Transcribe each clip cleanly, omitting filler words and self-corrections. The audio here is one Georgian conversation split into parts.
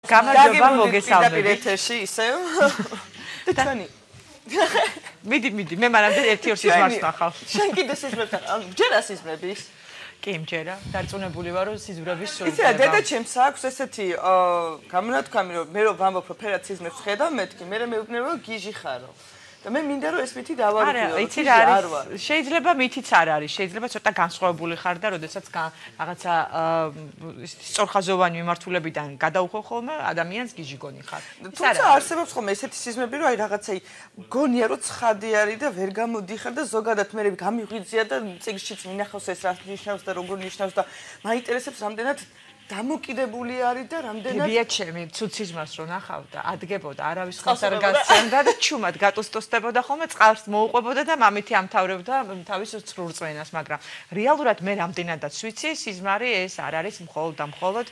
გამარჯობა მოგესალმებით. პირეთში ისევ. და თქვენი. მიდი, მე მანამდე 1-2 სიზმარს ნახავ. შენ კიდე სიზმრებს ნახავ. ჯერა სიზმრების? კი, მჯერა. დარწმუნებული ვარ, რომ სიზმრების სულ. იცი რა, დედაჩემს აქვს ესეთი გამონათქვამი, რომ მე რომ ვამბობ, რომ ფერად სიზმრებს ხედავ, მეთქი, მე მეუბნები, რომ გიჟი ხარო. და მე მინდა რომ ეს მითი დავარქიო. არა, იცი რა არის? შეიძლება მითიც არ არის. შეიძლება ცოტა განსხვავებული ხარ და როდესაც რაღაცა სწორხაზოვანი მიმართულებიდან გადაუხო ხოლმე ადამიანს გიჟი გონი ხარ. თუმცა არსებობს ხოლმე ესეთი სიზმრები, რომ აი რაღაცა გონია რომ ცხადი არის და ვერ გამოდიხარ და ზოგადად მე გამიღვიძია და წიგნშიც მინახავს ეს რა ნიშნავს და როგორ ნიშნავს და მაინტერესებს რამდენად დამოკიდებული არის და რამდენად მებია ჩემი ცუდ სიზმარს რო ნახავ და ადგებოდა არავის ხალხს არ გასცემდა და ჩუმად გატოსტოსდებოდა ხოლმე წყალს მოუყვებოდა და მამითი ამთავრებდა თავის ცრურწმენას მაგრამ რეალურად მე რამდენადაც ვიცი სიზმარი ეს არ არის მხოლოდ და მხოლოდ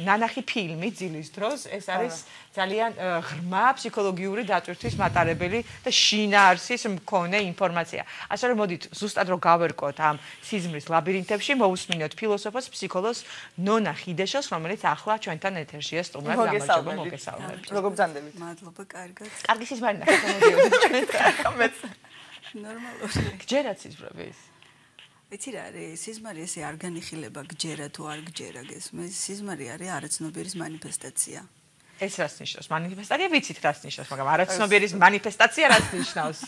ნანახი ფილმი ძილის დროს ეს არის ძალიან ღრმა ფსიქოლოგიური დატვირთვის მატარებელი და შინაარსის მქონე ინფორმაცია. ასე რომ მოდით ზუსტად რო გავერკოთ ამ სიზმრის ლაბირინთებში მოусმინოთ ფილოსოფოს ფსიქოლოგს ნონა ხიდეშოს რომელიც ახლა ჩვენთან ეთერშია სტუმრად გამარჯობა მოგესალმებით. როგორ ბრძანდებით? მადლობა, კარგად. კარგი სიზმარი ნახეთ მოდიოდით ჩვენთან. მეც ნორმალური. გჯერათ სიზმრების? იცი რა არის? სიზმარი ესე არ განიხილება გჯერა თუ არ გჯერა გესმის. სიზმარი არის არაცნობიერის მანიფესტაცია. ეს რას ნიშნავს? მანიფესტაცია ვიცით რას ნიშნავს, მაგრამ არაცნობიერის მანიფესტაცია რას ნიშნავს?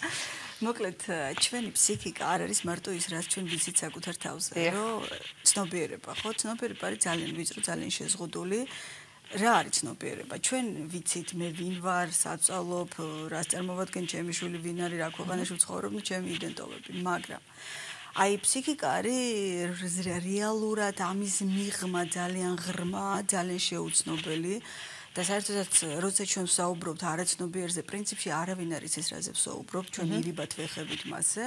მოკლედ, ჩვენი ფსიქიკა არ არის მარტო ის, რაც ჩვენ ვიცით საკუთარ თავზე, რომ ცნობიერება, ხო? ცნობიერება არის ძალიან ვიწრო, ძალიან შეზღუდული. რა არის ცნობიერება? ჩვენ ვიცით მე ვინ ვარ, საწავლობ, რას წარმოვადგენ ჩემი შვილი, ვინ არის, რა ქვეყანაში ვცხოვრობ, ჩემი იდენტობები, მაგრამ აი ფსიქიკა არის რეალურად ამის მიღმა ძალიან ღრმა, ძალიან შეუცნობელი. და საერთოდაც როცა ჩვენ ვსაუბრობთ არაცნობიერზე, პრინციპში არავინ არის ეს რაზე ვსაუბრობთ, ჩვენ ირიბად ვეხებით მასზე,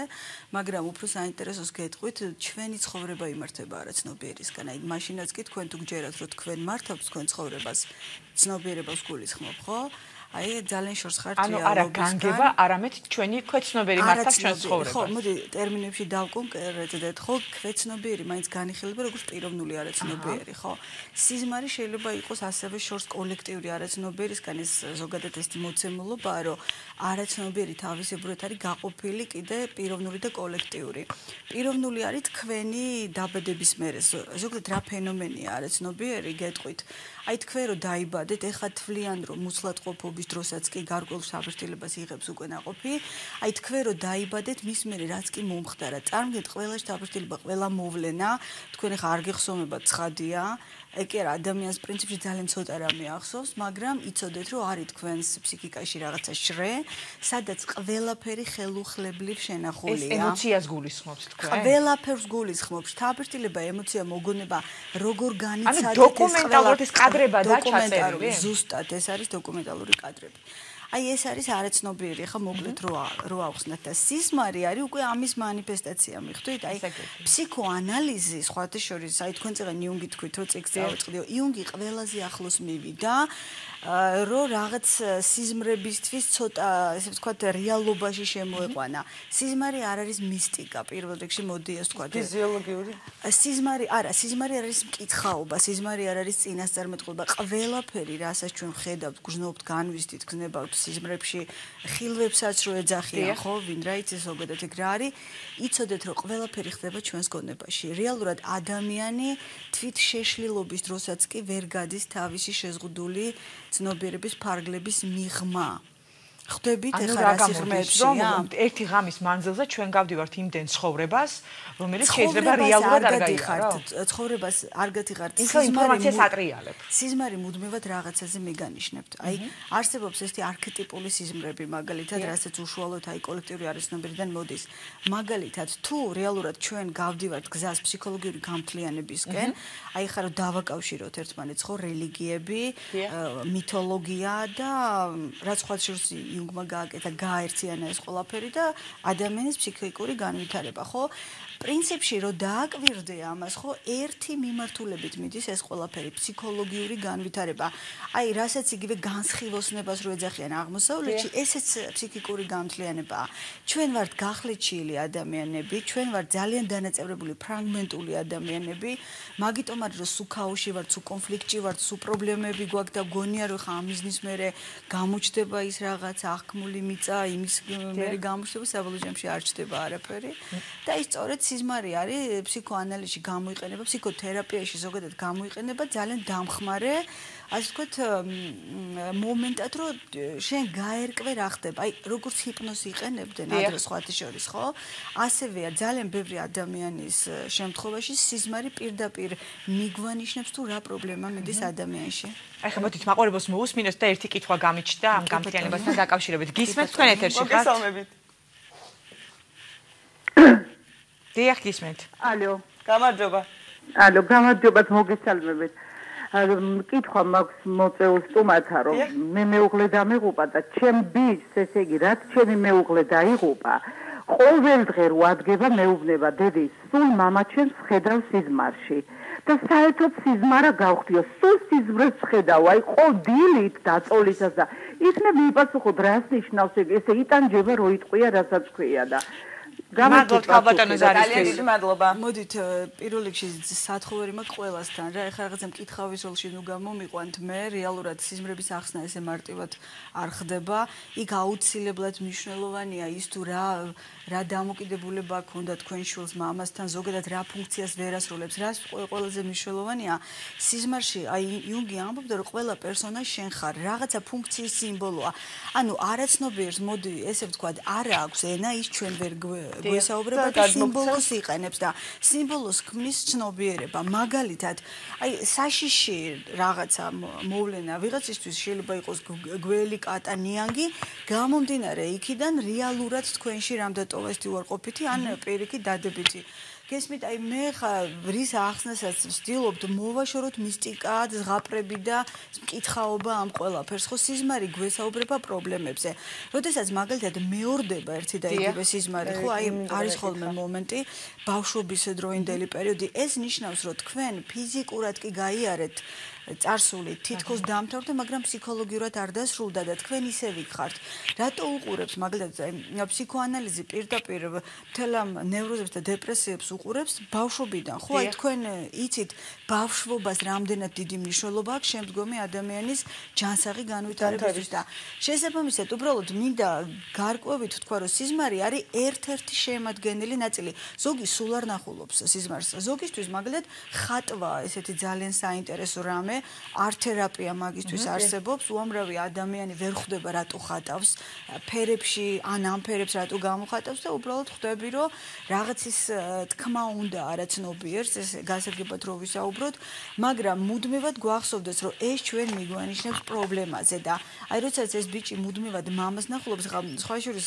მაგრამ უფრო საინტერესოს გეტყვით, ჩვენი ცხოვრება იმართება არაცნობიერისგან. აი მაშინაც კი თქვენ თუ გჯერათ, რომ თქვენ მართავთ თქვენ ცხოვრებას, ცნობიერებას გულისხმობ, ხო? აი ძალიან შორს ხართ რეალობისგან. ანუ არა განგება, არამედ ჩვენი ქვეცნობიერი მართავს ჩვენ ცხოვრებას. ხო, მოდი ტერმინებში დავკონკრეტდეთ, ხო, ქვეცნობიერი მაინც განიხილება როგორც პიროვნული არაცნობიერი, ხო? სიზმარი შეიძლება იყოს ასევე შორს კოლექტიური არაცნობიერისგან, ეს ზოგადად ეს მოცემულობაა, რომ არაცნობიერი თავისებურად არის გაყოფილი კიდე პიროვნული და კოლექტიური. პიროვნული არის თქვენი დაბადების მერე, ზოგადად რა ფენომენია არაცნობიერი, გეტყვით. აი თქვენ რომ დაიბადეთ, ეხლა თვლიან რომ მუცლადყოფობის დროსაც კი გარკვეულ საფრთხილებას იღებს უკვე ნაყოფი. აი თქვენ რომ დაიბადეთ, მის მერე რაც კი მომხდარა, წარმოგიდგენთ ყველა საფრთხილება, ყველა მოვლენა, თქვენ ეხლა არ გეხსოვებათ ცხადია. ეგ კი არა ადამიანს პრინციპში ძალიან ცოტა რამე ახსოვს, მაგრამ იცოდეთ რომ არის თქვენს ფსიქიკაში რაღაცა შრე, სადაც ყველაფერი ხელუხლებლივ შენახულია. ეს ემოციას გულისხმობს თქვენ? ყველაფერს გულისხმობს. საფრთხილება, ემოცია, მოგონება, როგორ განიცადეთ ანუ დოკუმენტალურად ეს კადრება და ჩაწერილი. ზუსტად ეს არის დოკუმენტალური კადრები. აი ეს არის არაცნობიერი, ხა მოკლედ რო ავხსნათ და სიზმარი არის უკვე ამის მანიფესტაცია, მიხვდით? აი ფსიქოანალიზი, სხვათა შორის, აი თქვენ წეგან იუნგი თქვით, რომ წიგნს წავეწყდიო, იუნგი ყველაზე ახლოს მივიდა, რომ რაღაც სიზმრებისთვის ცოტა, ესე ვთქვათ, რეალობაში შემოეყვანა. სიზმარი არ არის მისტიკა, პირველ რიგში მოდი ეს ვთქვათ. ფიზიოლოგიური? სიზმარი არის მკითხაობა, სიზმარი არ არის წინასწარმეტყველება. ყველაფერი, რასაც ჩვენ ხედავთ, გრძნობთ, განვისდით, გზნებავთ სიზმრებში, ხილვებსაც რო ეძახიან, ხო, ვინ რა იცის ზოგადად ეგ რა არის, იცოდეთ, რომ ყველაფერი ხდება ჩვენს გონებაში. რეალურად ადამიანი თვით შეშლილობის დროსაც კი ვერ გადის თავისი შეზღუდული ცნობიერების ფარგლების მიღმა. ხვდებით ეხლა რა სიღრმეებშია? ერთი ღამის მანძილზე ჩვენ გავდივართ იმდენ ცხოვრებას, რომელიც შეიძლება რეალურად არ გაიხაროთ. ცხოვრებას არ გათიხართ. ინფორმაციას ატრიალებ. სიზმარი მუდმივად რაღაცაზე მიგანიშნებთ. აი არსებობს ესეთი არქეტიპული სიზმრები, მაგალითად, რასაც უშუალოდ აი კოლექტიური არაცნობიერიდან მოდის. მაგალითად, თუ რეალურად ჩვენ გავდივართ გზას ფსიქოლოგიური გამთლიანებისკენ, აი ხა რომ დავაკავშიროთ ერთმანეთს, ხო, რელიგიები, მითოლოგია და რაც სხვა შორის იუნგმა გააკეთა, გააერთიანა ეს ყველაფერი და ადამიანის ფსიქიკური განვითარება, ხო? პრინციპში რომ დააკვირდე ამას, ხო, ერთი მიმართულებით მიდის ეს ყველაფერი, ფსიქოლოგიური განვითარება. აი, რასაც იგივე განსხილოსნებას რო ეძახიან აღმოსავლეთში, ესეც ფსიქიკური განვითარებაა. ჩვენ ვართ გახლეჩილი ადამიანები, ჩვენ ვართ ძალიან დანაწევრებული ფრაგმენტული ადამიანები, მაგიტომ არის რომ სულ ქაოსში ვართ, სულ კონფლიქტში ვართ, სულ პრობლემები გვაქვს და გონია რომ ხა ამიზნის მერე გამოჩდება ის რაღაც აღქმული მიწა, იმის მერე გამოჩდება, საბოლოო ჯამში არ ჩდება არაფერი. და ის სწორედ სიზმარი არის ფსიქოანალიზში გამოიყენება, ფსიქოთერაპიაში ზოგადად გამოიყენება ძალიან დამხმარე, ასე ვთქვათ, მომენტად, რომ შენ გაერკვე რა ხდება. აი, როგორც ჰიპნოზი იყენებდნენ ადრე სხვათა შორის, ხო? ასევეა ძალიან ბევრი ადამიანის შემთხვევაში სიზმარი პირდაპირ მიგვანიშნებს თუ რა პრობლემა მიდის ადამიანში. აი ხა მოდით მაყურებელს მოусმინოთ და ერთი კითხვა გამიჩნდა ამ გამთიანებასთან დაკავშირებით. გისმენთ თქვენ ეთერში ხართ? მოგესალმებით. დიახ, გისმენთ. ალო. გამარჯობა. ალო, გამარჯობათ, მოგესალმებით. კითხვა მაქვს მოწეულ სტუმართა, რომ მე მეუღლე დამეღუპა და ჩემ ბიჭს, ესე იგი, რაც ჩემი მეუღლე დაიღუპა, ყოველ დღე რო ადგება მეუბნება დედის, სულ მამა ჩემს ხედავს სიზმარში. და საერთოდ სიზმარა გავხდიო, სულ სიზმრებს ხედავ, აი ყოველ დილით დაწოლისას და იქნებ მიპასუხოთ, რას ნიშნავს ესე იტანჯება, რო იტყვია, რასაც ქვია და გამარჯობთ ხალბატონო ზარისფერი. ძალიან მადლობა. მოდით პირველ რიგში სათხოვერი მაქვს ყველასთან რა ეხლა რაღაცა მკითხავის როლში ნუ გამომიყვანთ მე რეალურად სიზმრების ახსნა ესე მარტივად არ ხდება იქ აუცილებლად მნიშვნელოვანია ის თუ რა დამოკიდებულება ჰქონდა თქვენ შვილს მამასთან ზოგადად რა ფუნქციას ვერ ასრულებს რას ყველაზე მნიშვნელოვანია სიზმარში აი იუნგი ამბობდა რომ ყველა პერსონაჟი შენ ხარ რაღაცა ფუნქციის სიმბოლოა ანუ არაცნობიერს მოდი ესე ვთქვათ არა აქვს ენა ის ჩვენ ვერ გვესაუბრება და სიმბოლოს იყენებს და სიმბოლოს ქმნის ცნობიერება მაგალითად აი საშიში რაღაცა მოვლენა ვიღაცისთვის შეიძლება იყოს გველი კატა ნიანგი გამომდინარე იქიდან რეალურად თქვენში რამდატოვეს უარყოფითი ან პირიქით დადებითი გესმით აი მე ხა რის ახსნასაც ვცდილობთ მოვაშოროთ მისტიკა, ზღაპრები და მკითხაობა ამ ყველაფერს. ხო სიზმარი გვესაუბრება პრობლემებზე. როდესაც მაგალითად მეორდება ერთი და იგივე სიზმარი, ხო აი არის ხოლმე მომენტი ბავშვობის დროინდელი პერიოდი. ეს ნიშნავს, რომ თქვენ ფიზიკურად კი გაიარეთ წარსული თითქოს დამთავრდა, მაგრამ ფსიქოლოგიურად არ დასრულდა და თქვენ ისე ვიქხართ. რატო უყურებს მაგალითად ფსიქოანალიზი პირდაპირ მთელ ამ ნევროზებს და დეპრესიებს უყურებს ბავშვობიდან. ხო, აი თქვენ იცით ბავშვობას რამდენად დიდი მნიშვნელობა აქვს შემდგომი ადამიანის ჯანსაღი განვითარებისთვის და შესაბამისად უბრალოდ მინდა გარკვევით თქვა, რომ სიზმარი არის ერთ-ერთი შემადგენელი ნაწილი. ზოგი სულ არ ნახულობს სიზმარს. ზოგისთვის მაგალითად ხატვა ესეთი ძალიან საინტერესო რამე არტ-თერაპია მაგისთვის არსებობს, უამრავი ადამიანი ვერ ხვდება რატო ხატავს, ფერებში ან ამ ფერებს რატო გამოხატავს და უბრალოდ ხვდები, რომ რაღაცის თქმა უნდა არაცნობიერს, ეს გასაგებად რო ვისაუბროთ, მაგრამ მუდმივად გვახსოვდეს, რომ ეს ჩვენ მიგვანიშნებს პრობლემაზე და აი როდესაც ეს ბიჭი მუდმივად მამას ნახულობს, სხვა შორის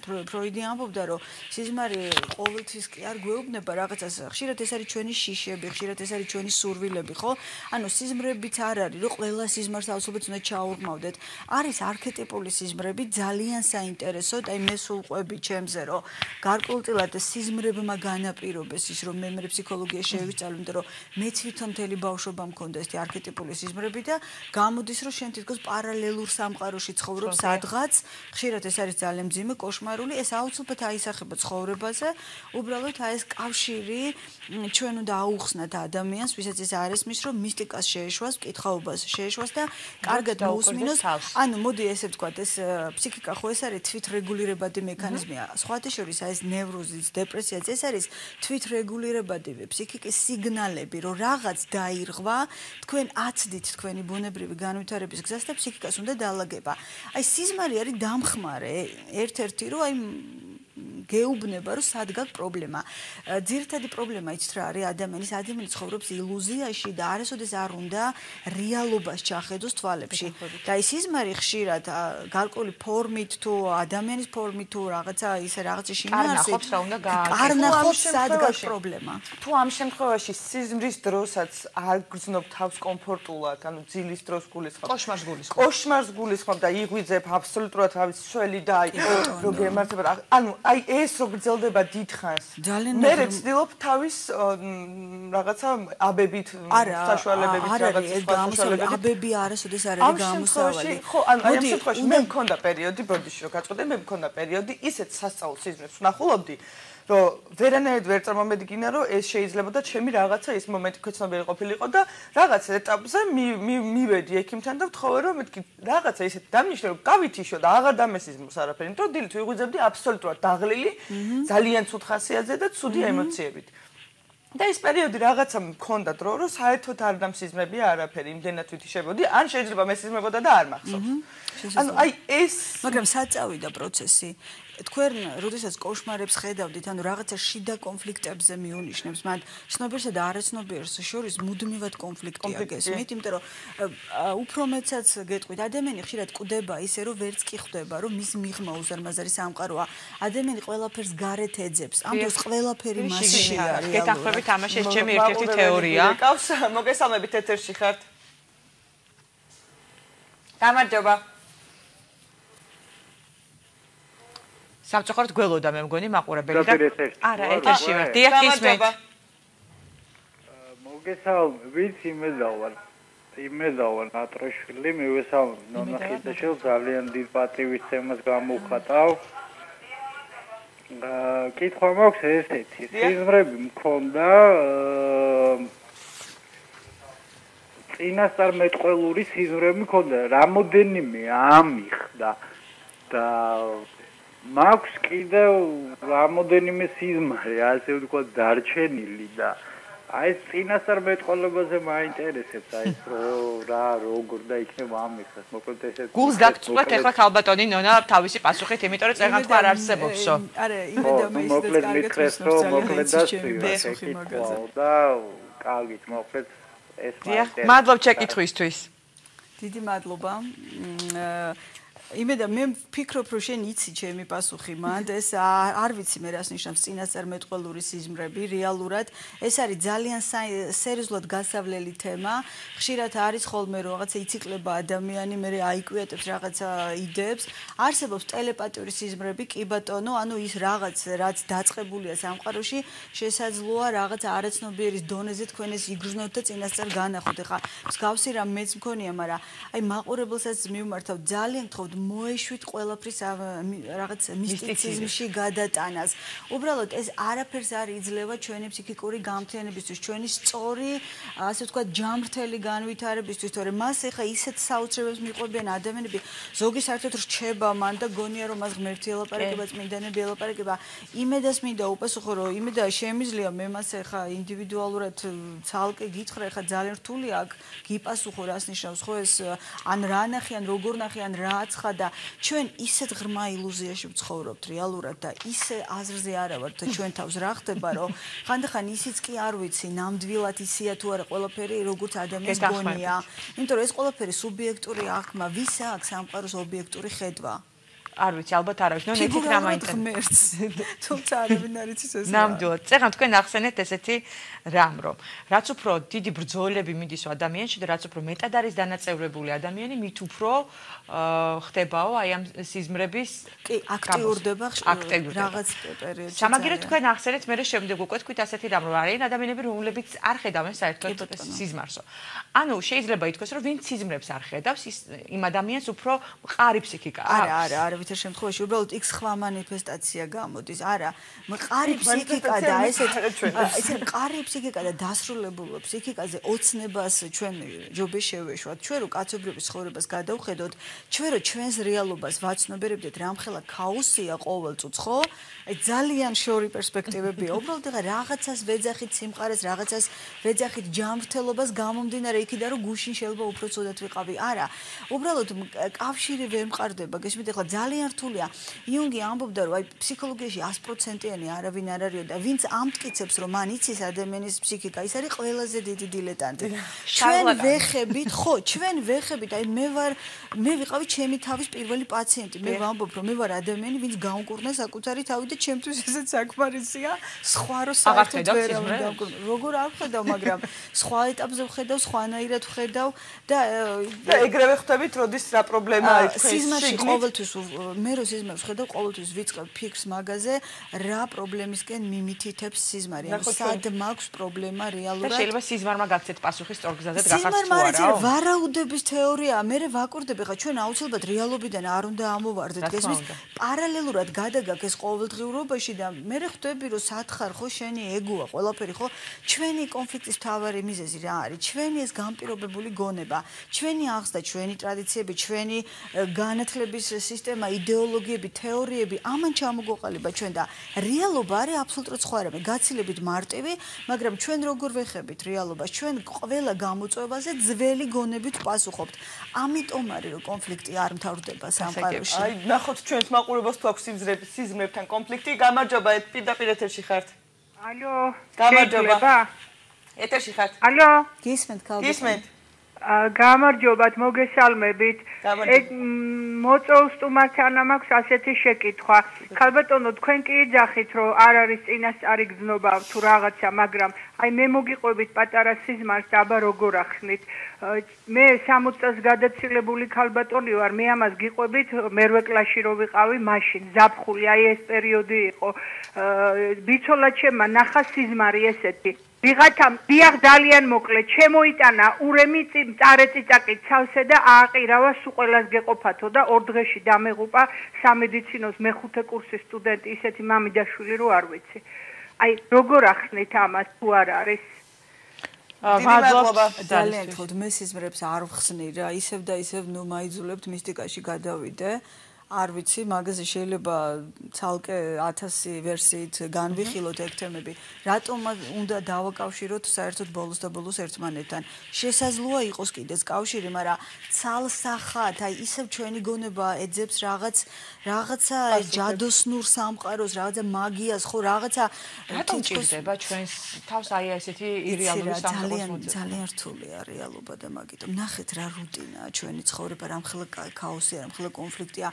ფროიდი ამბობდა, რომ სიზმარი ყოველთვის კი არ გვეუბნება რაღაცას, ხშირად ეს არის ჩვენი შიშები, ხშირად ეს არის ჩვენი სურვილები, ხო? ანუ სიზმრებიც არ არის, რომ ყველა სიზმარს აუცილებლად უნდა ჩაურმავდეთ. არის არქეტიპული სიზმრები, ძალიან საინტერესო, აი მე სულ ყვები ჩემზე, რომ გარკვეულწილად სიზმრებმა განაპირობეს ის, რომ მე ფსიქოლოგია შევისწავლე, იმიტომ რომ მე თვითონ მთელი ბავშვობა მქონდა ესეთი არქეტიპული სიზმრები და გამოდის, რომ შენ თითქოს პარალელურ სამყაროში ცხოვრობ სადღაც, ხშირად ეს არის ძალიან მძიმე, კოშმარული, ეს აუცილებლად აისახება ცხოვრებაზე, უბრალოდ აი ეს კავშირი ჩვენ უნდა აუხსნათ ადამიანს, ვისაც ეს არ ესმის, რომ მისტიკას შეეშვას, მკითხაობას შეეშვას და კარგად მოусმინოს. ანუ მოდი ესე ვთქვათ, ეს ფსიქიკა ხო ეს არის თვითრეგულირებადი მექანიზმია. სხვათა შორის აი ეს ნევროზიც, დეპრესიაც ეს არის თვითრეგულირებადი ფსიქიკის სიგნალები, რომ რაღაც დაირღვა, თქვენ აცდით თქვენი ბუნებრივი განვითარების გზას და ფსიქიკას უნდა დაალაგება. აი სიზმარი არის დამხმარე, ერთ-ერთი რომ აი გეუბნება რომ სად გაქვს პრობლემა. ძირითადი პრობლემა იცით რა არის ადამიანი ცხოვრობს ილუზიაში და არასოდეს არ უნდა რეალობას ჩახედოს თვალებში. და ის სიზმარი ხშირად გარკვეული ფორმით თუ ადამიანის ფორმით თუ რაღაცა ისე რაღაცა შინაარსით არ ნახობს სად გაქვს პრობლემა. თუ ამ შემთხვევაში სიზმრის დროსაც არ გრძნობ თავს კომფორტულად, ანუ ძილის დროს გულისხმობ. კოშმარს გულისხმობ და იღვიძებ აბსოლუტურად თავის შველი და აი რო გემართება. ანუ აი ეს რო გრძელდება დიდხანს. მე ვცდილობ თავის რაღაცა აბებით, საშუალებებით რაღაცა საშუალებებით. აბები არასოდეს არ არის გამოსავალი. ხო, ანუ აი ამ შემთხვევაში მე მქონდა პერიოდი, ბოდიში რო გაწყვეტე, მე მქონდა პერიოდი, ისეთ სასწაულ სიზმრებს ვნახულობდი, რომ ვერანაირად ვერ წარმომედგინა, რომ ეს შეიძლება და ჩემი რაღაცა ის მომენტი ქვეცნობიერი ყოფილიყო და რაღაც ეტაპზე მივედი ექიმთან და ვთხოვე, რომ მეთქი რაღაცა ისეთი დამნიშნე, რომ გავითიშო და აღარ დამესიზმროს არაფერი, იმიტომ რომ დილით ვიღვიძებდი აბსოლუტურად დაღლილი, ძალიან ცუდ ხასიათზე და ცუდი ემოციებით. და ის პერიოდი რაღაცა მქონდა დრო, რომ საერთოდ არ დამსიზმრებია არაფერი, იმდენად ვითიშებოდი, ან შეიძლება მესიზმრებოდა და არ მახსოვს. ანუ აი ეს, მაგრამ სად წავიდა პროცესი? თქვენ როდესაც კოშმარებს ხედავდით, ანუ რაღაცა შიდა კონფლიქტებზე მიუნიშნებს, მათ ცნობიერსა და არაცნობიერს შორის მუდმივად კონფლიქტია გესმით, იმიტომ რომ უფრო მეცაც გეტყვით, ადამიანი ხშირად კვდება ისე, რომ ვერც კი ხვდება, რომ მის მიღმა უზარმაზარი სამყაროა. ადამიანი ყველაფერს გარეთ ეძებს, ამ დროს ყველაფერი მასშია. გეთანხმებით ამაში ეს ჩემი ერთ-ერთი თეორია. მოგესალმებით ეთერში ხართ. გამარჯობა. სამწუხაროდ გველოდა მე მგონი მაყურებელი და არა ეთერში ვარ. დიახ ისმენთ. მოგესალმებით იმედავარ ნატროშვილი მივესალმებ ნონა ხიდაშვილ ძალიან დიდ პატივისცემას გამოვხატავ. კითხვა მაქვს ესეთი სიზმრები მქონდა წინასწარმეტყველური სიზმრები მქონდა რამოდენიმე ამიხდა და მაქვს კიდევ რამოდენიმე სიზმარი, ასე ვთქვათ, დარჩენილი და აი ეს წინასწარმეტყველებაზე მაინტერესებს, აი ეს რა როგორ და იქნება ამიხსას, მოკლედ ესეც. გულს დაგწყვეტ ახლა ქალბატონი ნონა თავისი პასუხით, იმიტომ რომ წეგან თქვა არ არსებობსო. არა, იმედა მე ისედაც კარგად ვისწრებო, მოკლედ და და კარგით, მოკლედ ეს მაინტერესებს. მადლობ ჩეკითხვისთვის. დიდი მადლობა. იმედა მე ვფიქრობ რომ შენ იცი ჩემი პასუხი მანდ ეს არ ვიცი მე რას ნიშნავს წინასწარმეტყველური სიზმრები რეალურად ეს არის ძალიან სერიოზულად გასავლელი თემა ხშირად არის ხოლმე რომ რაღაცა ციკლება ადამიანი მე აიკვიატებს რაღაცა იდეებს არსებობს ტელეპათიური სიზმრები კი ბატონო ანუ ის რაღაც რაც დაწყებულია სამყაროში შესაძლოა რაღაც არაცნობიერის დონეზე თქვენ ეს იგრძნოთ და წინასწარ განახოთ ეხა მსგავსი რამ მეც მქონია მაგრამ აი მაყურებელსაც მივმართავ ძალიან გთხოვთ მოეშვით ყველაფრის რაღაც მისტიციზმში გადატანას. უბრალოდ ეს არაფერს არ იძლევა ჩვენი ფსიქიკური გამთლიანებისთვის, ჩვენი სწორი, ასე ვთქვათ, ჯამრთელი განვითარებისთვის, თორემ მას ეხა ისეთ საოცრებებს მიყვებიან ადამიანები, ზოგი საერთოდ რჩება მან და გონია რომ მას ღმერთი ელაპარაკება, წმინდანები ელაპარაკება. იმედას მინდა უპასუხო რომ იმედა შემიძლია მე მას ეხა ინდივიდუალურად ცალკე გითხრა, ეხა ძალიან რთული აქ გიპასუხო რას ნიშნავს ხო ეს ან რა ნახი, ან როგორ ნახი, ან რა აცხა და ჩვენ ისეთ ღრმა ილუზიაში ვცხოვრობთ რეალურად და ისე აზრზე არა ვართ და ჩვენ თავს რა ხდება რომ ხანდახან ისიც კი არ ვიცი ნამდვილად ისეა თუ არა ყველაფერი როგორც ადამიანს გონია იმიტომ რომ ეს ყველაფერი სუბიექტური აღქმა ვის აქვს სამყაროს ობიექტური ხედვა არ ვიცი ალბათ არ ვიცი ნუ ნეტით რა მაინტერესებს თუმცა არავინ არ იცის ეს ნამდვილად წეგან თქვენ ახსენეთ ესეთი რამ რომ რაც უფრო დიდი ბრძოლები მიდის ადამიანში და რაც უფრო მეტად არის დანაწევრებული ადამიანი მით უფრო ხდებაო აი ამ სიზმრების კი აქტიურდება რაღაც პერიოდში სამაგიეროდ თქვენ ახსენეთ მე შემდეგ უკვე თქვით ასეთი რამ რომ არიან ადამიანები რომლებიც არ ხედავენ საერთოდ სიზმარსო ანუ შეიძლება ითქვას რომ ვინც სიზმრებს არ ხედავს ის იმ ადამიანს უფრო მყარი ფსიქიკა არა ვითარ შემთხვევაში უბრალოდ იქ სხვა მანიფესტაცია გამოდის არა მყარი ფსიქიკა და ესე მყარი ფსიქიკა და დასრულებულო ფსიქიკაზე ოცნებას ჩვენ ჯობი შევეშვათ ჩვენ რო კაცობრიობის ცხოვრებას გადავხედოთ ჩვენ რო ჩვენს რეალობას ვაცნობიერებდეთ რამხელა ქაოსია ყოველწუთს ხო აი ძალიან შორი პერსპექტივებია უბრალოდ ეხა რაღაცას ვეძახით სიმყარეს რაღაცას ვეძახით ჯამრთელობას გამომდინარე იქიდან რომ გუშინ შეიძლება უფრო ცუდად ვიყავი არა უბრალოდ კავშირი ვერ მყარდება გესმით ეხლა ძალიან ძალიან რთულია. იუნგი ამბობდა, რომ აი ფსიქოლოგიაში 100%-იანი არავინ არ არისო და ვინც ამტკიცებს, რომ მან იცის ადამიანის ფსიქიკა, ის არის ყველაზე დიდი დილეტანტი. ჩვენ ვეხებით, ხო, ჩვენ ვეხებით, აი მე ვიყავი ჩემი თავის პირველი პაციენტი. მე ვამბობ, რომ მე ვარ ადამიანი, ვინც გაუკურნა საკუთარი თავი და ჩემთვის ესეც საკმარისია. სხვა რო საერთოდ ვერ გავუკურნა. როგორ არ ვხედავ, მაგრამ სხვა ეტაპზე ვხედავ, სხვანაირად ვხედავ და ეგრევე ხვდებით, როდის რა პრობლემაა თქვენ სიზმარში ყოველთვის მე რო სიზმარს ვხედავ, ყოველთვის ვიწყებ ფიქრს მაგაზე, რა პრობლემისკენ მიმითითებს სიზმარი. ანუ სად მაქვს პრობლემა რეალურად? და შეიძლება სიზმარმა გაქცეთ პასუხი სწორ გზაზე გახართ თუ სიზმარმა არა? არის ვარაუდების თეორია. მე ვაკურდები ხა ჩვენ აუცილებლად რეალობიდან არ უნდა ამოვარდეთ. გესმის? პარალელურად გადაგაქ ეს ყოველდღიურობაში და მე ხვდები რომ სათხარ ხო შენი ეგოა ყველაფერი ხო? ჩვენი კონფლიქტის მთავარი მიზეზი რა არის? ჩვენი ეს განპირობებული გონება, ჩვენი აღზრდა, ჩვენი ტრადიციები, ჩვენი განათლების სისტემა, იდეოლოგიები, თეორიები, ამან ჩამოგვეყალიბა ჩვენ და რეალობა არის აბსოლუტურად სხვა რამე, გაცილებით მარტივი, მაგრამ ჩვენ როგორ ვეხებით რეალობას? ჩვენ ყველა გამოწვევაზე ძველი გონებით პასუხობთ. ამიტომ არის რომ კონფლიქტი არ მთავრდება სამყაროში. აი, ნახოთ ჩვენს მაყურებელს თუ აქვს სიზმრებთან კონფლიქტი. გამარჯობა, პირდაპირ ეთერში ხართ. ალო, გამარჯობა. ეთერში ხართ. ალო, გისმენთ ქალბატონო? გისმენთ. გამარჯობათ, მოგესალმებით. ეგ მოწვეულ სტუმართან მაქვს ასეთი შეკითხვა. ქალბატონო, თქვენ კი იძახით, რომ არ არის წინასწარი გზნობა თუ რაღაცა, მაგრამ აი მე მოგიყვებით პატარა სიზმარს და აბა როგორ ახსნით. მე 60 წელს გადაცილებული ქალბატონი ვარ, მე ამას გიყვებით მერვე კლასში რო ვიყავი, მაშინ ზაფხული, აი ეს პერიოდი იყო. ბიცოლა ჩემმა ნახა სიზმარი ესეთი. ვიღაცამ დიახ ძალიან მოკლე ჩემოიტანა ურემი წარეწიწაკი ცავსე და ააყირავა სულ ყველას გეყოფათო და 2 დღეში დამეღუპა სამედიცინოს მეხუთე კურსის სტუდენტი ისეთი მამი და შვილი რო არ ვიცი. აი როგორ ახსნით ამას თუ არ არის? მადლობა. ძალიან თქოდ მე სიზმრებს არ ვხსნი რა, ისევ და ისევ ნუ მაიძულებთ მისტიკაში გადავიდე. არ ვიცი, მაგაზე შეიძლება ცალკე 1000 ვერსიით განვიხილოთ ეგ თემები. რატომ უნდა დავაკავშიროთ საერთოდ ბოლოს და ბოლოს ერთმანეთთან? შესაძლოა იყოს კიდეც კავშირი, მაგრამ ცალსახად, აი ისევ ჩვენი გონება ეძებს რაღაცა ჯადოსნურ სამყაროს, რაღაცა მაგიას, ხო, რაღაცა რატომ ჭირდება ჩვენს თავს აი ესეთი ირეალური სამყაროს მოძებნა? ძალიან რთულია რეალობა და მაგიტომ ნახეთ რა რუტინაა ჩვენი ცხოვრება, რამხელა ქაოსია, რამხელა კონფლიქტია.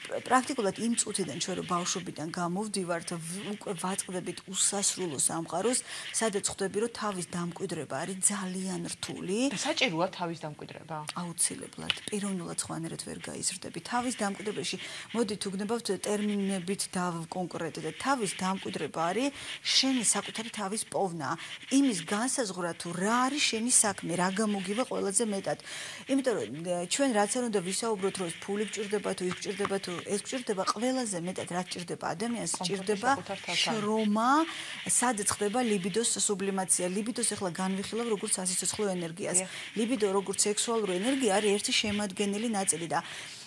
პრაქტიკულად იმ წუთიდან ჩვენ რომ ბავშვობიდან გამოვდივართ, უკვე ვაწყდებით უსასრულო სამყაროს, სადაც ხვდები რომ თავის დამკვიდრება არის ძალიან რთული. და საჭიროა თავის დამკვიდრება? აუცილებლად. პიროვნულად ხვანერად ვერ გაიზრდები. თავის დამკვიდრებაში მოდით უგნებავთ ტერმინებით დავკონკრეტდეთ. თავის დამკვიდრება არის შენი საკუთარი თავის პოვნა. იმის განსაზღვრა თუ რა არის შენი საქმე, რა გამოგივა ყველაზე მეტად. იმიტომ რომ ჩვენ რაც არ უნდა ვისაუბროთ, რომ ფული გჭირდება თუ ის გჭირდება თუ ეს გჭირდება ყველაზე მეტად რა გჭირდება ადამიანს გჭირდება შრომა, სადაც ხდება ლიბიდოს სუბლიმაცია. ლიბიდოს ახლა განვიხილავ როგორც სასიცოცხლო ენერგიას. ლიბიდო როგორც სექსუალური ენერგია არის ერთი შემადგენელი ნაწილი და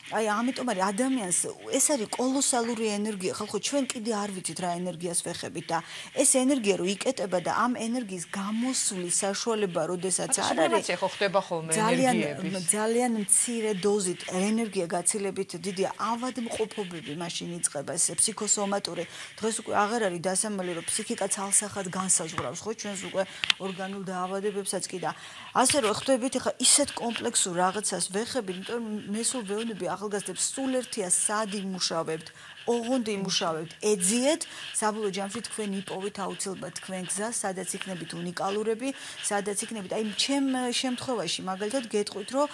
აი ამიტომ არის ადამიანს ეს არის კოლოსალური ენერგია. ხალხო ჩვენ კიდე არ ვიცით რა ენერგიას ვეხებით და ეს ენერგია რო იკეტება და ამ ენერგიის გამოსვლის საშუალება როდესაც არ არის ხო ხდება ხოლმე ენერგიების ძალიან მცირე დოზით ენერგია გაცილებით დიდია ავადმყოფობები მაშინ იწყება ეს ფსიქოსომატური დღეს უკვე აღარ არის დასამალი რომ ფსიქიკა ცალსახად განსაზღვრავს ხო ჩვენს უკვე ორგანულ დაავადებებსაც კი და ასე რომ ხვდებით ხა ისეთ კომპლექსურ რაღაცას ვეხებით იმიტომ მე სულ ვეუბნები ახალგაზრდებს სულ ერთია სად იმუშავებთ ოღონდ იმუშავებთ ეძიეთ საბოლოო ჯამში თქვენ იპოვეთ აუცილებლად თქვენ გზას სადაც იქნებით უნიკალურები სადაც იქნებით აი ჩემ შემთხვევაში მაგალითად გეტყვით რომ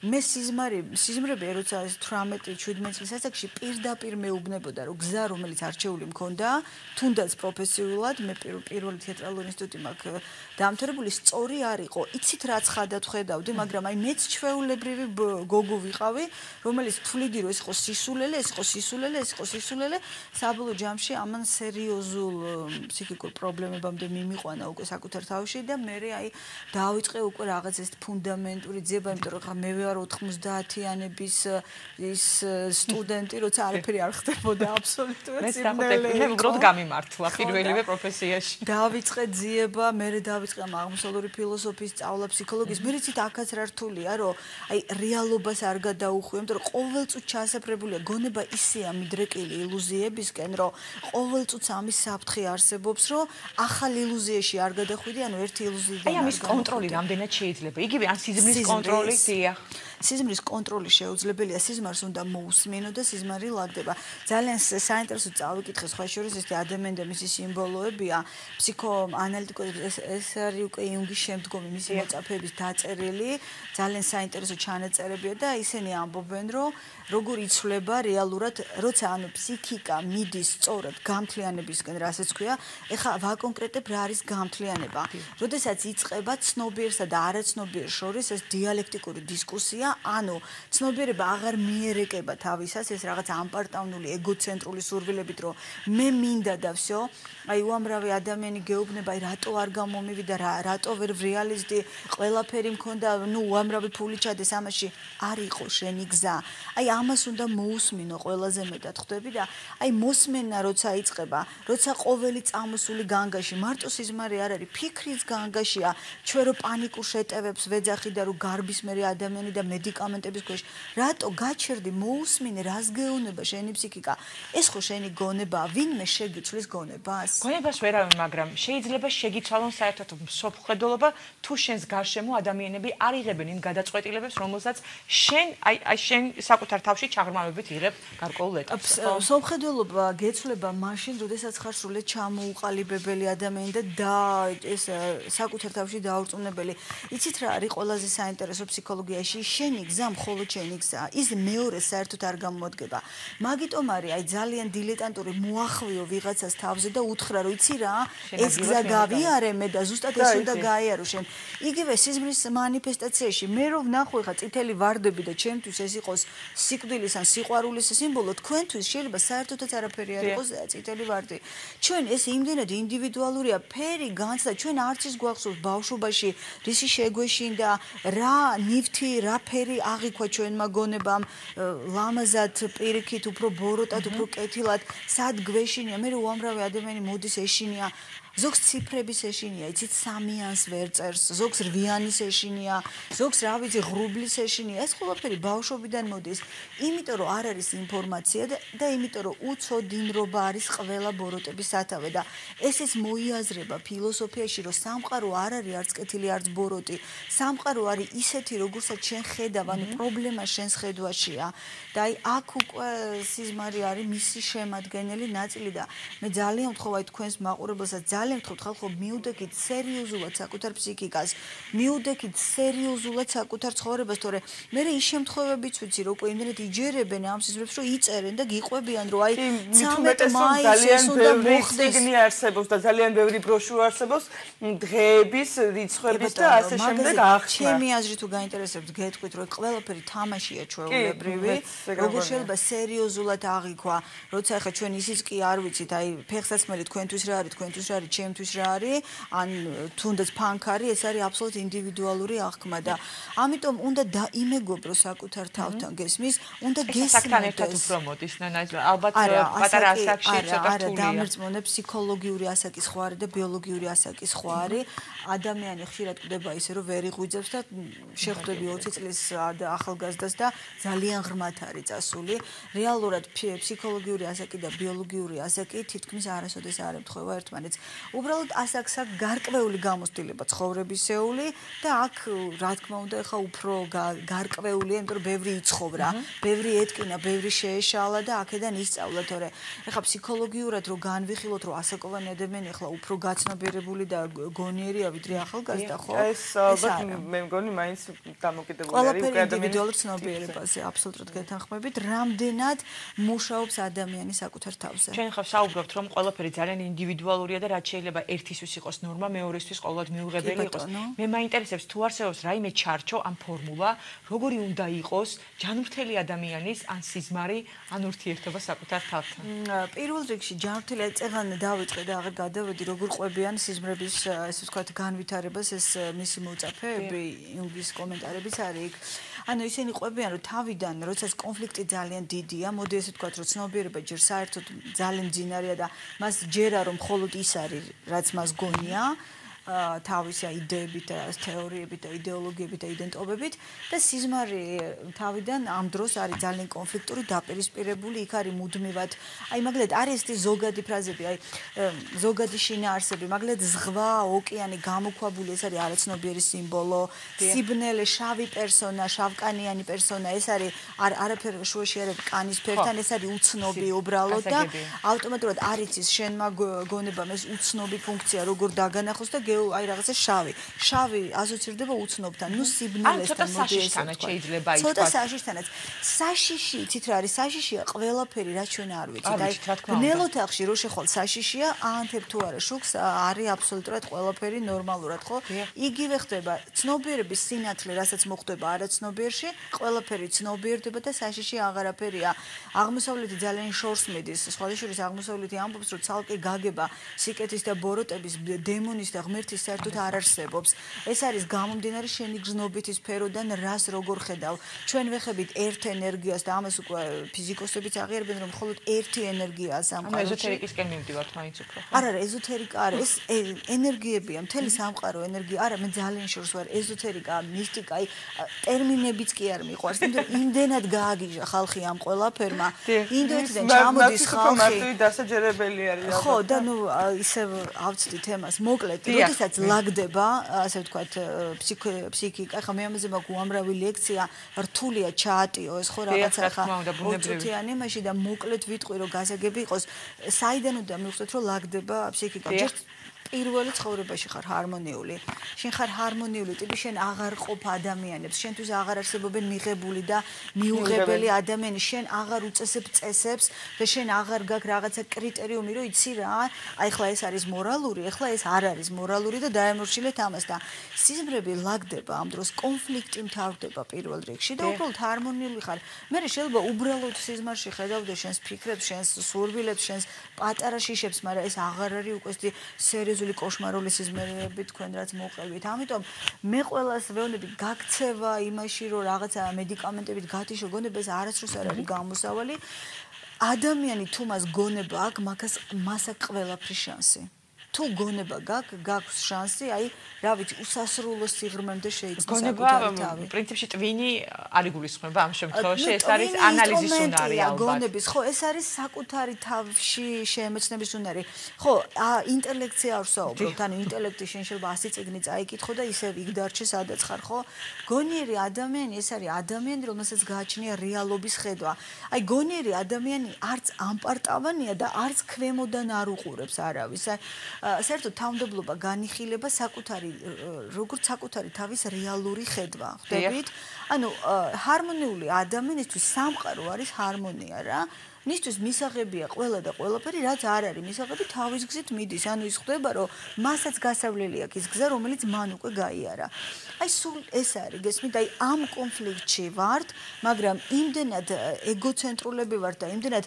მე სიზმრები როცა 18-17 წლის ასაკში პირდაპირ მეუბნებოდა რომ გზა რომელიც არჩეული მქონდა თუნდაც პროფესიულად მე პირველი თეატრალური ინსტიტუტი მაქვს დამთავრებული სწორი არ იყო იცით რა ცხადად ხედავდი მაგრამ აი მეც ჩვეულებრივი გოგო ვიყავი რომელიც თვლიდი რომ ეს იყო სისულელე ეს იყო სისულელე ეს იყო სულელე საბოლოო ჯამში ამან სერიოზულ ფსიქიკურ პრობლემებამდე მიმიყვანა უკვე საკუთარ თავში და მე აი დავიწყე უკვე რაღაც ეს ფუნდამენტური ძიება იმიტომ რომ ხა მე ვარ ვიყარო 90-იანების ის სტუდენტი, როცა არაფერი არ ხდებოდა აბსოლუტურად სიმღერები. მე უბრალოდ გამიმართლა პირველივე პროფესიაში. დავიწყე ძიება, მე დავიწყე აღმოსავლური ფილოსოფიის სწავლა, ფსიქოლოგიის. მე რიცით აქაც რა რთულია, რომ აი რეალობას არ გადაუხვი, იმიტომ რომ ყოველწუთს ჩასაფრებულია გონება ისეა მიდრეკილი ილუზიებისკენ, რომ ყოველწუთს ამის საფრთხე არსებობს, რომ ახალ ილუზიაში არ გადახვიდი, ანუ ერთი ილუზიიდან აი ამის კონტროლი რამდენად შეიძლება? იგივე ან სიზმრის კონტროლი, დიახ. სიზმრის კონტროლი შეუძლებელია, სიზმარს უნდა მოусმინო და სიზმარი ლაგდება. ძალიან საინტერესო წავიკითხე სხვა შორის ეს ადამიანი და მისი სიმბოლოებია, ფსიქოანალიტიკოსების ეს არის უკვე იუნგის შემდგომი მისი მოწაფეების დაწერილი, ძალიან საინტერესო ჩანაწერებია და ისინი ამბობენ, რომ როგორ იცვლება რეალურად, როცა ანუ ფსიქიკა მიდის სწორად გამთლიანებისკენ, რასაც ქვია, ეხლა ვაკონკრეტებ რა არის გამთლიანება. როდესაც იწყება ცნობიერსა და არაცნობიერს შორის ეს დიალექტიკური დისკუსია, ანუ ცნობიერება აღარ მიერეკება თავისას, ეს რაღაც ამპარტავნული ეგოცენტრული სურვილებით, რომ მე მინდა და всё, აი უამრავი ადამიანი გეუბნება, აი რატო არ გამომივიდა, რატო ვერ რეალისტი, ყველაფერი მქონდა, ნუ უამრავი ფული ჩადეს ამაში, არ იყო შენი გზა. აი ამას უნდა მოусმინო ყველაზე მეტად ხვდები და აი მოსმენა როცა იწყება, როცა ყოველი წამოსული განგაში, მარტო სიზმარი არ არის, ფიქრის განგაშია, ჩვენ რო პანიკურ შეტევებს ვეძახი და რო გარბის მერე ადამიანი და მედიკამენტების ქვეშ, რატო გაჩერდი, მოусმინე, რას გეუბნება შენი ფსიქიკა? ეს ხო შენი გონებაა, ვინმე შეგიცვლის გონებას? გონებას ვერავინ, მაგრამ შეიძლება შეგიცვალონ საერთოდ მსოფლმხედველობა თუ შენს გარშემო ადამიანები არ იღებენ იმ გადაწყვეტილებებს, რომელსაც შენ აი შენ საკუთარ თავში ჩაღრმავებით იღებ გარკვეულ ეტაპს. მსოფლმხედველობა გეცვლება მაშინ, როდესაც ხარ სრულიად ჩამოუყალიბებელი ადამიანი და ეს საკუთარ თავში დაურწმუნებელი. იცით რა არის ყველაზე საინტერესო ფსიქოლოგიაში? შენი გზა მხოლოდ შენი გზაა. ის მეორე საერთოდ არ გამოდგება. მაგიტომ არის აი ძალიან დილეტანტური მოახვიო ვიღაცას თავზე და უთხრა რომ იცი რა, ეს გზა გავიარე მე და ზუსტად ეს უნდა გაიარო შენ. იგივე სიზმრის მანიფესტაციაში მე რო ვნახო ხა წითელი ვარდები და ჩემთვის ეს იყოს სიკვდილის ან სიყვარულის სიმბოლო, თქვენთვის შეიძლება საერთოდაც არაფერი არ იყოს წითელი ვარდი. ჩვენ ეს იმდენად ინდივიდუალურია, ფერი განცდა, ჩვენ არც ის გვახსოვს ბავშვობაში რისი შეგვეშინდა, რა ნივთი, რა ფერი აღიქვა ჩვენმა გონებამ, ლამაზად, პირიქით, უფრო ბოროტად, უფრო კეთილად, სად გვეშინია, მე უამრავი ადამიანი მოდის ეშინია ზოგს ციფრების ეშინია, იცით სამიანს ვერ წერს, ზოგს რვიანის ეშინია, ზოგს რა ვიცი ღრუბლის ეშინია. ეს ყველაფერი ბავშვობიდან მოდის, იმიტომ რომ არ არის ინფორმაცია და იმიტომ რომ უცოდინრობა არის ყველა ბოროტების სათავე და ესეც მოიაზრება ფილოსოფიაში, რომ სამყარო არ არის არც კეთილი, არც ბოროტი. სამყარო არის ისეთი, როგორცაც შენ ხედავ, ანუ პრობლემა შენს ხედვაშია. და აი აქ უკვე სიზმარი არის მისი შემადგენელი ნაწილი და მე ძალიან ვთხოვ აი თქვენს მაყურებელსაც ძალიან ვთხოვთ ხალხო მიუდექით სერიოზულად საკუთარ ფსიქიკას, მიუდექით სერიოზულად საკუთარ ცხოვრებას, თორე მე ის შემთხვევებიც ვიცი, რომ უკვე იმდენად იჯერებენ ამ სიზმრებს, რომ იწერენ და გიყვებიან, რომ აი 13 მაისს უნდა მოხდეს. ციგნი არსებობს და ძალიან ბევრი ბროშურა არსებობს დღეების რიცხვების და ასე შემდეგ ახსნა. ჩემი აზრით თუ გაინტერესებთ, გეტყვით, რომ ყველაფერი თამაშია ჩვეულებრივი, როგორ შეიძლება სერიოზულად აღიქვა, როცა ახლა ჩვენ ისიც კი არ ვიცით, აი ფეხსაცმელი თქვენთვის რა არის, თქვენთვის რა არის, ჩემთვის რა არის, ან თუნდაც ფანქარი, ეს არის აბსოლუტ ინდივიდუალური აღქმა და ამიტომ უნდა დაიმეგობრო საკუთარ თავთან გესმის, უნდა გესმოდეთ. ერთად უფრო მოდის, ალბათ პატარა ასაკში ცოტა რთულია. არა, დამრწმუნე ფსიქოლოგიური ასაკი სხვა არის და ბიოლოგიური ასაკი სხვა არის. ადამიანი ხშირად კვდება ისე, რომ ვერ იღვიძებს და შეხვდები 20 წლის ახალგაზრდას და ძალიან ღრმად არის წასული. რეალურად ფსიქოლოგიური ასაკი და ბიოლოგიური ასაკი თითქმის არასოდეს არ ემთხვევა ერთმანეთს. უბრალოდ ასაკს აქვს გარკვეული გამოცდილება ცხოვრებისეული და აქ რა თქმა უნდა ეხა უფრო გარკვეულია, იმიტომ რომ ბევრი იცხოვრა, ბევრი ეტკინა, ბევრი შეეშალა და აქედან ისწავლა, თორე ეხა ფსიქოლოგიურად რო განვიხილოთ, რომ ასაკოვანი ადამიანი ეხლა უფრო გაცნობიერებული და გონიერია ვიდრე ახალგაზრდა, ხო? ეს ალბათ მე მგონი მაინც დამოკიდებული არის უკვე ინდივიდუალურ ცნობიერებაზე, აბსოლუტურად გეთანხმებით, რამდენად მუშაობს ადამიანი საკუთარ თავზე. ჩვენ ხავ საუბრობთ, რომ ყველაფერი ძალიან ინდივიდუალურია და რაც შეიძლება ერთისთვის იყოს ნორმა, მეორესთვის ყოველად მიუღებელი იყოს. მე მაინტერესებს თუ არსებობს რაიმე ჩარჩო ან ფორმულა, როგორი უნდა იყოს ჯანმრთელი ადამიანის ან სიზმარი, ან ურთიერთობა საკუთარ თავთან. პირველ რიგში ჯანმრთელი წეღან დავიწყე და აღარ გადავედი როგორ ყვებიან სიზმრების ესე ვთქვათ განვითარებას ეს მისი მოწაფეები იუნგის კომენტარებიც არის იქ. ანუ ისინი ყვებიან რომ თავიდან როდესაც კონფლიქტი ძალიან დიდია, მოდი ესე ვთქვათ რომ ცნობიერება ჯერ საერთოდ ძალიან მძინარეა და მას ჯერა რომ მხოლოდ ის არის რაც მას გონია თავისი იდეებით და თეორიებით და იდეოლოგიებით და იდენტობებით და სიზმარი თავიდან ამ დროს არის ძალიან კონფლიქტური, დაპირისპირებული, იქ არის მუდმივად. აი მაგალითად არის ეს ზოგადი ფრაზები, აი ზოგადი შინაარსები, მაგალითად ზღვა, ოკეანე გამოქვაბული, ეს არის არაცნობიერი სიმბოლო, სიბნელე, შავი პერსონა, შავკანიანი პერსონა, ეს არის არაფერ შუაში არ არის კანის ფერთან, ეს არის უცნობი უბრალოდ და ავტომატურად არ იცის შენმა გონებამ ეს უცნობი ფუნქცია როგორ დაგანახოს და აი რაღაცა შავი ასოცირდება უცნობთან, ნუ სიბნელესთან მოდი ეს შეიძლება ითქვას. ცოტა საშიშთანაც. საშიში, იცით რა არის? საშიშია ყველაფერი, რაც ჩვენ არ ვიცით. აი, ბნელოთახში რო შეხვალ საშიშია, აანთებ თუ არა შუქს, არის აბსოლუტურად ყველაფერი ნორმალურად, ხო? იგივე ხდება ცნობიერების სინათლე, რასაც მოხდება არაცნობიერში, ყველაფერი ცნობიერდება და საშიში აღარაფერია. აღმოსავლეთი ძალიან შორს მიდის, სხვადასხვა აღმოსავლეთი ამბობს, რომ ცალკე გაგება სიკეთის და ბოროტების, დემონის და ღმერთის საერთოდ არ არსებობს. ეს არის გამომდინარე შენი გზნობითი სფეროდან რას როგორ ხედავ. ჩვენ ვეხებით ერთ ენერგიას და ამას უკვე ფიზიკოსებიც აღიარებენ რომ მხოლოდ ერთი ენერგიაა სამყაროში. ანუ ეზოთერიკისკენ მივდივართ მაინც უფრო. არა, ეზოთერიკა არა, ეს ენერგიებია, მთელი სამყარო ენერგია. არა, მე ძალიან შორს ვარ ეზოთერიკა, მისტიკა, აი ტერმინებიც კი არ მიყვარს. იმდენად გააგიჟა ხალხი ამ ყველაფერმა. ინდოეთიდან ჩამოდის ხალხი. მარტივი დასაჯერებელი არის. ხო, და ნუ ისევ ავწდი თემას. მოკლედ, როდესაც ლაგდება, ასე ვთქვათ, ფსიქიკა, ხა მე ამაზე მაქვს უამრავი ლექცია, რთულია ჩაატიო ეს ხო რაღაცა ხა. ოწუთიანი მაშინ და მოკლედ ვიტყვი რომ გასაგები იყოს, საიდან უნდა მივხვდეთ რომ ლაგდება ფსიქიკა. ჯერ პირველი ცხოვრებაში ხარ ჰარმონიული. შენ ხარ ჰარმონიული ტიპი, შენ აღარ ყოფ ადამიანებს, შენთვის აღარ არსებობენ მიღებული და მიუღებელი ადამიანები, შენ აღარ უწესებ წესებს და შენ აღარ გაქვს რაღაცა კრიტერიუმი, რომ იცი რა, აი ხლა ეს არის მორალური, ახლა ეს არ არის მორალური და დაემორჩილეთ ამას და სიზმრები ლაგდება ამ დროს, კონფლიქტი მთავრდება პირველ რიგში და უბრალოდ ჰარმონიული ხარ. მე შეიძლება უბრალოდ სიზმარში ხედავდე შენს ფიქრებს, შენს სურვილებს, შენს პატარა შიშებს, მაგრამ ეს აღარ არის უკვე სერიოზული კოშმარული სიზმრები თქვენ რაც მოყევით. ამიტომ მე ყველას ვეუბნები გაქცევა იმაში რომ რაღაცა მედიკამენტებით გათიშო გონება ეს არასდროს არ არის გამოსავალი. ადამიანი თუ მას გონება აქვს, მას აქვს ყველაფრის შანსი. თუ გონება გაქვს შანსი, აი, რა ვიცი, უსასრულო სიღრმემდე შეიწყოს საკუთარი თავი. გონება, პრინციპში ტვინი არ იგულისხმება ამ შემთხვევაში, ეს არის ანალიზის უნარი ალბათ. გონების, ხო, ეს არის საკუთარი თავში შეემეცნების უნარი. ხო, ინტელექტზე არ ვსაუბრობთ, ანუ ინტელექტი შენ შეიძლება 100 წიგნი წაიკითხო და ისევ იქ დარჩე, სადაც ხარ, ხო? გონიერი ადამიანი, ეს არის ადამიანი, რომელსაც გააჩნია რეალობის ხედვა. აი, გონიერი ადამიანი არც ამპარტავანია და არც ქვემოდან არ უყურებს არავის. საერთოდ თავმდაბლობა განიხილება როგორც საკუთარი თავის რეალური ხედვა. ხვდებით? ანუ ჰარმონიული ადამიანისთვის სამყარო არის ჰარმონია რა. მისთვის მისაღებია ყველა და ყველაფერი, რაც არ არის მისაღები თავის გზით მიდის. ანუ ის ხდება, რომ მასაც გასავლელი აქვს ის გზა, რომელიც მან უკვე გაიარა. აი სულ ეს არის, გესმით? აი ამ კონფლიქტში ვართ, მაგრამ იმდენად ეგოცენტრულები ვართ და იმდენად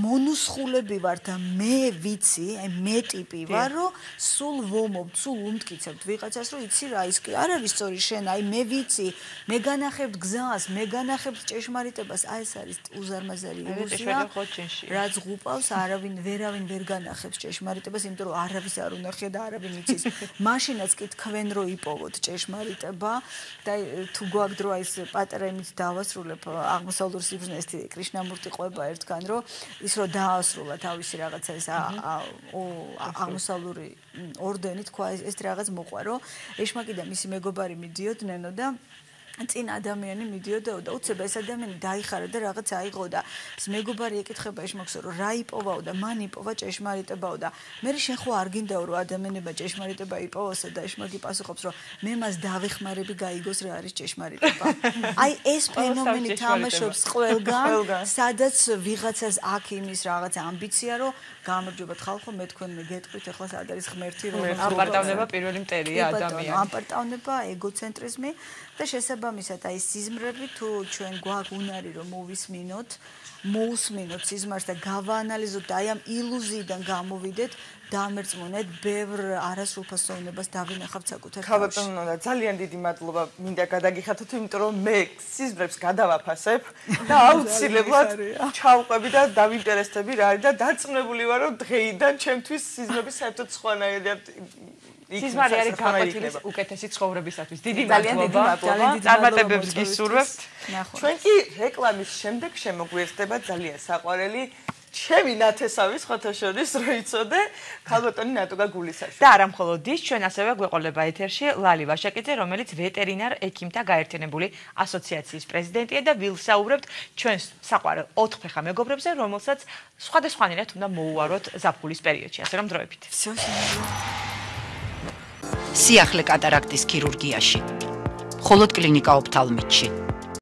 მონუსხულები ვართ და მე ვიცი, აი მე ტიპი ვარ, რომ სულ ვომობთ, სულ უმტკიცებთ ვიღაცას, რომ იცი რა, ის კი არ არის სწორი შენ, აი მე ვიცი, მე განახებთ გზას, მე განახებთ ჭეშმარიტებას, აი ეს არის უზარმაზარი ილუზია. რაც ღუპავს, ვერავინ ვერ განახებს ჭეშმარიტებას, იმიტომ რომ არავის არ უნახია და არავინ იცის. მაშინაც კი თქვენ რო იპოვოთ ჭეშმარიტება და თუ გვაქვს დრო ეს პატარა იმით დავასრულებ აღმოსავლურ სიბრძნეს კრიშნამურტი ყვება ერთგან რომ ის რო დაასრულა თავისი რაღაცა ეს აღმოსავლური ორდენი თქვა ეს რაღაც მოყვა რომ ეშმაკი და მისი მეგობარი მიდიოდნენ და წინ ადამიანი მიდიოდა და უცებ ეს ადამიანი დაიხარა და რაღაც აიღო და მეგობარი ეკითხება ეშმაკს რომ რა იპოვაო და მან იპოვა ჭეშმარიტებაო და მე შენ ხო არ გინდაო რომ ადამიანება ჭეშმარიტება იპოვოსო და ეშმაკი პასუხობს რომ მე მას დავეხმარები გაიგოს რა არის ჭეშმარიტება. აი ეს ფენომენი თამაშობს ყველგან, სადაც ვიღაცას აქ იმის რაღაც ამბიცია რომ გამარჯობათ ხალხო მე თქვენ გეტყვით ახლა სად არის ღმერთი რომ ამპარტავნება პირველი მტერია ადამიანი. ამპარტავნება ეგოცენტრიზმი და შესაბამისად აი სიზმრები თუ ჩვენ გვაქვს უნარი რომ მოусმინოთ სიზმარს და გავაანალიზოთ და აი ამ ილუზიიდან გამოვიდეთ დამერწმუნეთ ბევრ არასრულფასოვნებას დავინახავთ საკუთარ თავში. ხალხო ძალიან დიდი მადლობა მინდა გადაგიხადოთ იმიტომ რომ მე სიზმრებს გადავაფასებ და აუცილებლად ჩავყვები და დავინტერესდები რა არის და დარწმუნებული ვარ რომ დღეიდან ჩემთვის სიზმრები საერთოდ სხვანაირად სიზმარი არის გაკვეთილის უკეთესი ცხოვრებისათვის. დიდი მადლობა. წარმატებებს გისურვებთ. ჩვენ კი რეკლამის შემდეგ შემოგვიერთდება ძალიან საყვარელი ჩემი ნათესავის ხოთაშორის რო იცოდე ქალბატონი ნატუგა გულისაშვილი. და არა მხოლოდ ის, ჩვენ ასევე გვეყოლება ეთერში ლალი ვაშაკიძე, რომელიც ვეტერინარ ექიმთა გაერთიანებული ასოციაციის პრეზიდენტია და ვილსაუბრებთ ჩვენს საყვარელ 4 ფეხა მეგობრებზე, რომელსაც სხვადასხვანაირად უნდა მოუაროთ ზაფხულის პერიოდში, ასე რომ დროებით. სიახლე კატარაქტის ქირურგიაში. მხოლოდ კლინიკა ოფთალმიტში.